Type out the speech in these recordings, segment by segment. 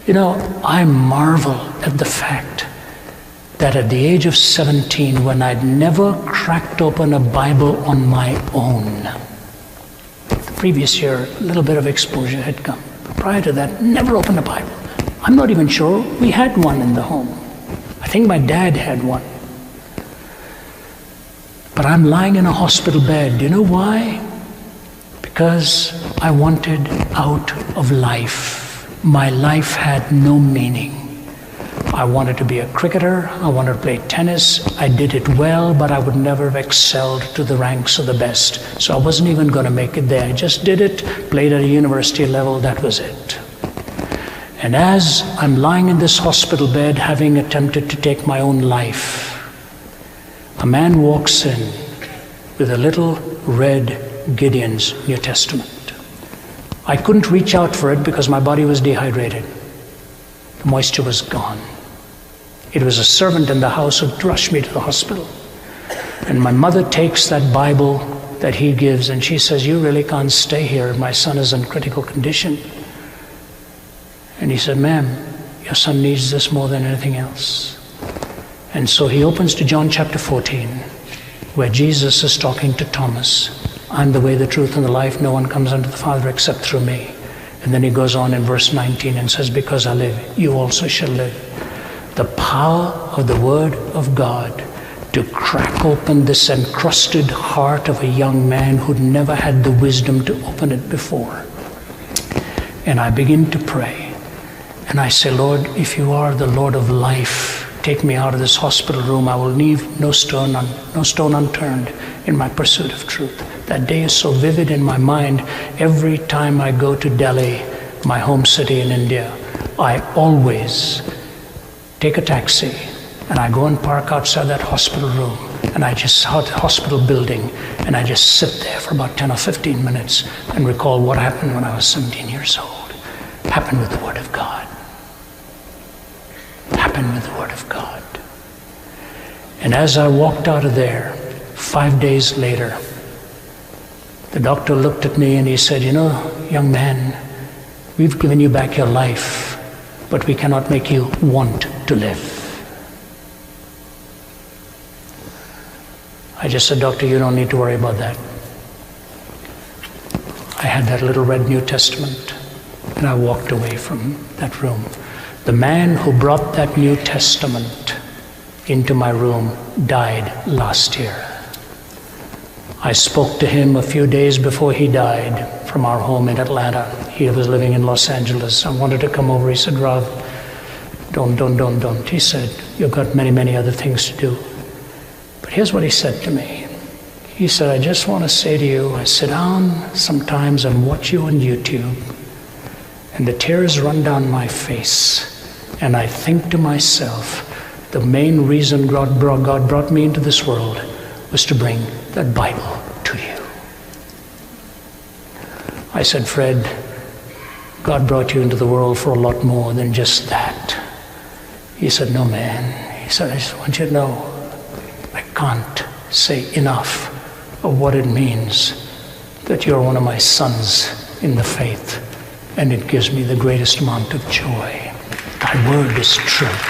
I marvel at the fact that at the age of 17, when I'd never cracked open a Bible on my own, the previous year, a little bit of exposure had come. Prior to that, never opened a Bible. I'm not even sure we had one in the home. I think my dad had one. But I'm lying in a hospital bed. Do you know why? Because I wanted out of life. My life had no meaning. I wanted to be a cricketer. I wanted to play tennis. I did it well, but I would never have excelled to the ranks of the best. So I wasn't even going to make it there. I just did it, played at a university level, that was it. And as I'm lying in this hospital bed, having attempted to take my own life, a man walks in with a little red Gideon's New Testament. I couldn't reach out for it because my body was dehydrated. The moisture was gone. It was a servant in the house who rushed me to the hospital. And my mother takes that Bible that he gives and she says, "You really can't stay here. My son is in critical condition." And he said, "Ma'am, your son needs this more than anything else." And so he opens to John chapter 14, where Jesus is talking to Thomas. "I'm the way, the truth, and the life. No one comes unto the Father except through me." And then he goes on in verse 19 and says, "Because I live, you also shall live." The power of the Word of God to crack open this encrusted heart of a young man who'd never had the wisdom to open it before. And I begin to pray. And I say, "Lord, if you are the Lord of life, take me out of this hospital room. I will leave no stone unturned in my pursuit of truth." That day is so vivid in my mind. Every time I go to Delhi, my home city in India, I always take a taxi and I go and park outside that hospital room, and I just saw the hospital building, and I just sit there for about 10 or 15 minutes and recall what happened when I was 17 years old. Happened with the Word of God. Happened with the Word of God. And as I walked out of there, 5 days later, the doctor looked at me and he said, "Young man, we've given you back your life, but we cannot make you want to live." I just said, "Doctor, you don't need to worry about that." I had that little red New Testament, and I walked away from that room. The man who brought that New Testament into my room died last year. I spoke to him a few days before he died from our home in Atlanta. He was living in Los Angeles. I wanted to come over. He said, "Rav, don't. He said, "You've got many, many other things to do." But here's what he said to me. He said, "I just want to say to you, I sit down sometimes and watch you on YouTube, and the tears run down my face, and I think to myself, the main reason God brought me into this world was to bring that Bible to you." I said, "Fred, God brought you into the world for a lot more than just that." He said, "No, man." He said, "I just want you to know, I can't say enough of what it means that you're one of my sons in the faith, and it gives me the greatest amount of joy. Thy word is truth.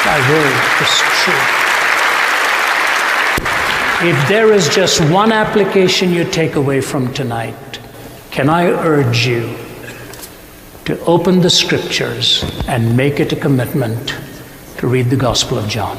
Thy word is truth." If there is just one application you take away from tonight, can I urge you to open the scriptures and make it a commitment to read the Gospel of John?